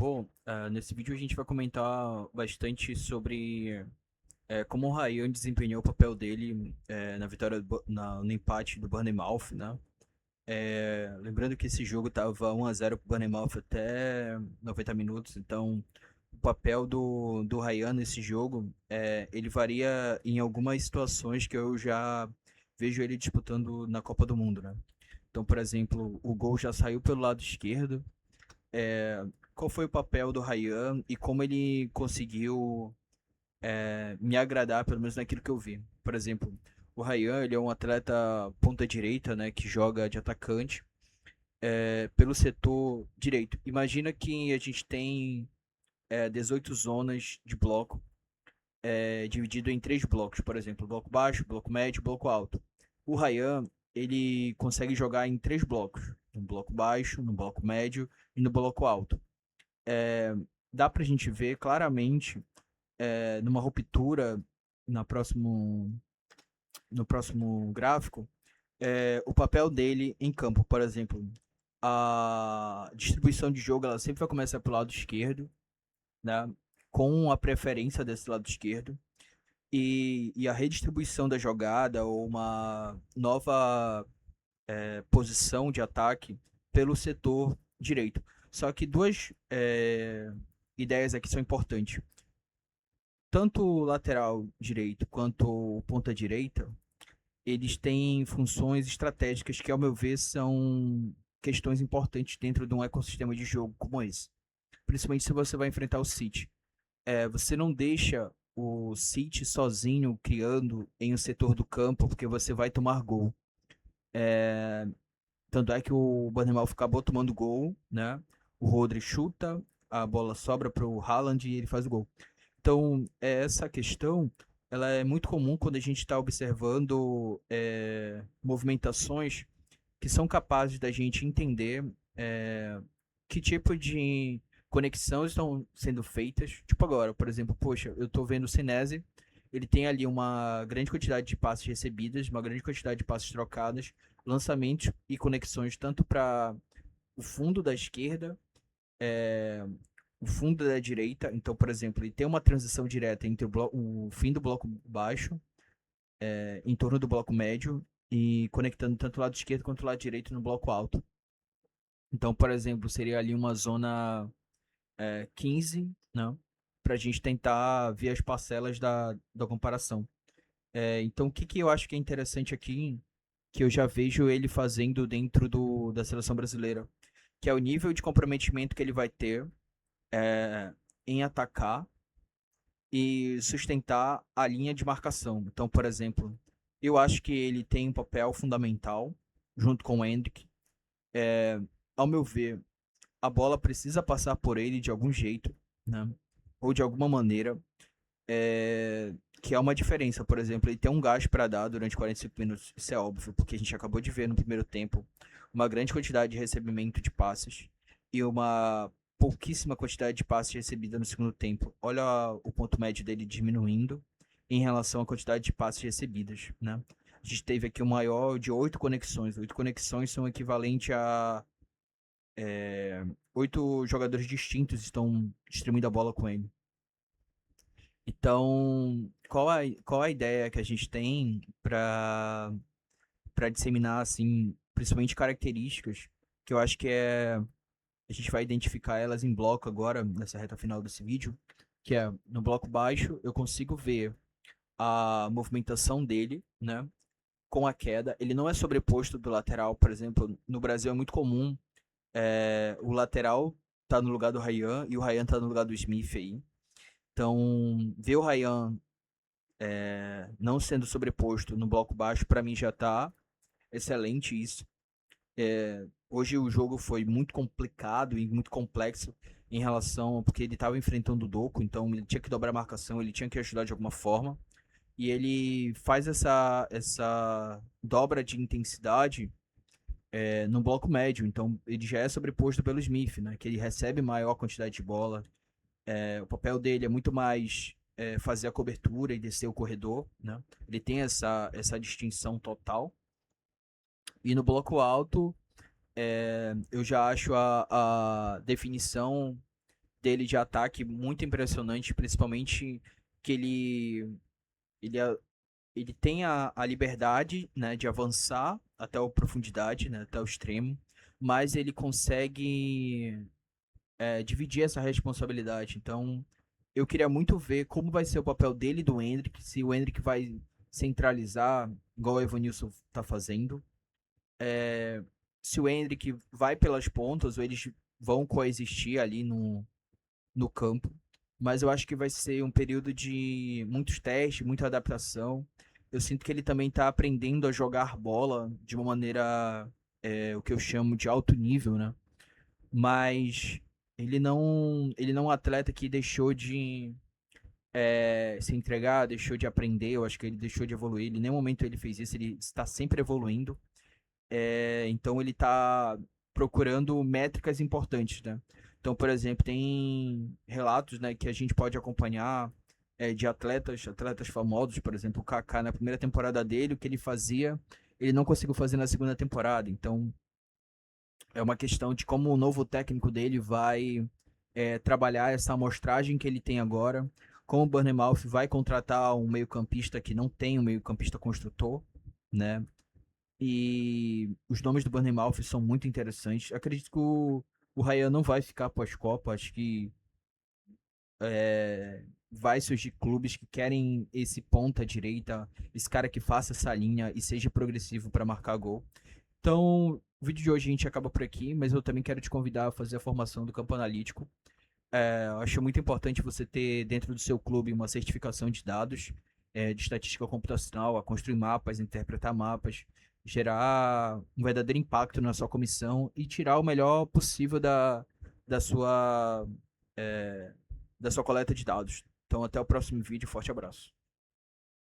Bom, nesse vídeo a gente vai comentar bastante sobre como o Ryan desempenhou o papel dele na vitória, no empate do Bournemouth, né? Lembrando que esse jogo estava 1-0 para o Bournemouth até 90 minutos, então o papel do Ryan nesse jogo, ele varia em algumas situações que eu já vejo ele disputando na Copa do Mundo, né? Então, por exemplo, o gol já saiu pelo lado esquerdo. Qual foi o papel do Ryan e como ele conseguiu me agradar, pelo menos naquilo que eu vi. Por exemplo, o Ryan, ele é um atleta ponta direita, né, que joga de atacante pelo setor direito. Imagina que a gente tem 18 zonas de bloco, dividido em três blocos, por exemplo, bloco baixo, bloco médio, bloco alto. O Ryan, ele consegue jogar em três blocos, no bloco baixo, no bloco médio e no bloco alto. Dá pra gente ver claramente numa ruptura na no próximo gráfico o papel dele em campo. Por exemplo, a distribuição de jogo ela sempre vai começar pelo lado esquerdo, né? Com a preferência desse lado esquerdo. E a redistribuição da jogada ou uma nova posição de ataque pelo setor direito. Só que duas ideias aqui são importantes. Tanto o lateral direito quanto o ponta direita, eles têm funções estratégicas que, ao meu ver, são questões importantes dentro de um ecossistema de jogo como esse. Principalmente se você vai enfrentar o City. Você não deixa o City sozinho criando em um setor do campo, porque você vai tomar gol. Tanto é que o Bournemouth acabou tomando gol, né? O Rodri chuta, a bola sobra para o Haaland e ele faz o gol. Então, essa questão ela é muito comum quando a gente está observando movimentações que são capazes da gente entender que tipo de conexão estão sendo feitas. Tipo agora, por exemplo, poxa, eu estou vendo o Senesi, ele tem ali uma grande quantidade de passes recebidas, uma grande quantidade de passes trocadas, lançamentos e conexões tanto para o fundo da esquerda, é, o fundo da direita. Então, por exemplo, ele tem uma transição direta entre o fim do bloco baixo, em torno do bloco médio, e conectando tanto o lado esquerdo quanto o lado direito no bloco alto. Então, por exemplo, seria ali uma zona 15, né? Para a gente tentar ver as parcelas da comparação. Então, o que eu acho que é interessante aqui, que eu já vejo ele fazendo dentro da seleção brasileira, que é o nível de comprometimento que ele vai ter em atacar e sustentar a linha de marcação. Então, por exemplo, eu acho que ele tem um papel fundamental junto com o Endrick. Ao meu ver, a bola precisa passar por ele de algum jeito, né? Ou de alguma maneira, que é uma diferença. Por exemplo, ele tem um gás para dar durante 45 minutos, isso é óbvio, porque a gente acabou de ver no primeiro tempo uma grande quantidade de recebimento de passes e uma pouquíssima quantidade de passes recebida no segundo tempo. Olha o ponto médio dele diminuindo em relação à quantidade de passes recebidas, né? A gente teve aqui o maior de 8 conexões. 8 conexões são equivalente a 8 jogadores distintos estão distribuindo a bola com ele. Então, qual a ideia que a gente tem para disseminar, assim, principalmente características, que eu acho que a gente vai identificar elas em bloco agora, nessa reta final desse vídeo, que é, no bloco baixo, eu consigo ver a movimentação dele, né, com a queda. Ele não é sobreposto do lateral, por exemplo, no Brasil é muito comum o lateral tá no lugar do Ryan e o Ryan tá no lugar do Smith aí. Então, ver o Ryan não sendo sobreposto no bloco baixo, para mim já tá excelente isso. Hoje o jogo foi muito complicado e muito complexo em relação, porque ele estava enfrentando o Doku, então ele tinha que dobrar a marcação, ele tinha que ajudar de alguma forma. E ele faz essa dobra de intensidade no bloco médio, então ele já é sobreposto pelo Smith, né? Que ele recebe maior quantidade de bola. O papel dele é muito mais fazer a cobertura e descer o corredor, né? Ele tem essa distinção total. E no bloco alto, eu já acho a definição dele de ataque muito impressionante, principalmente que ele, ele tem a liberdade, né, de avançar até a profundidade, né, até o extremo, mas ele consegue dividir essa responsabilidade. Então, eu queria muito ver como vai ser o papel dele e do Endrick, se o Endrick vai centralizar, igual o Evanilson tá fazendo, se o Endrick vai pelas pontas ou eles vão coexistir ali no campo. Mas eu acho que vai ser um período de muitos testes, muita adaptação. Eu sinto que ele também está aprendendo a jogar bola de uma maneira, o que eu chamo de alto nível, né? Mas ele não é um atleta que deixou de se entregar, deixou de aprender. Eu acho que ele deixou de evoluir. Em nenhum momento ele fez isso. Ele está sempre evoluindo. Então ele está procurando métricas importantes, né? Então, por exemplo, tem relatos, né, que a gente pode acompanhar de atletas famosos, por exemplo, o Kaká na primeira temporada dele, o que ele fazia, ele não conseguiu fazer na segunda temporada. Então, é uma questão de como o novo técnico dele vai trabalhar essa amostragem que ele tem agora, como o Bournemouth vai contratar um meio-campista que não tem um meio-campista construtor, né? E os nomes do Bournemouth são muito interessantes. Acredito que o Ryan não vai ficar pós-Copa. Acho que vai surgir clubes que querem esse ponta direita, esse cara que faça essa linha e seja progressivo para marcar gol. Então, o vídeo de hoje a gente acaba por aqui, mas eu também quero te convidar a fazer a formação do campo analítico. Eu acho muito importante você ter dentro do seu clube uma certificação de dados, de estatística computacional, a construir mapas, interpretar mapas, gerar um verdadeiro impacto na sua comissão e tirar o melhor possível da sua, é, da sua coleta de dados. Então, até o próximo vídeo. Forte abraço.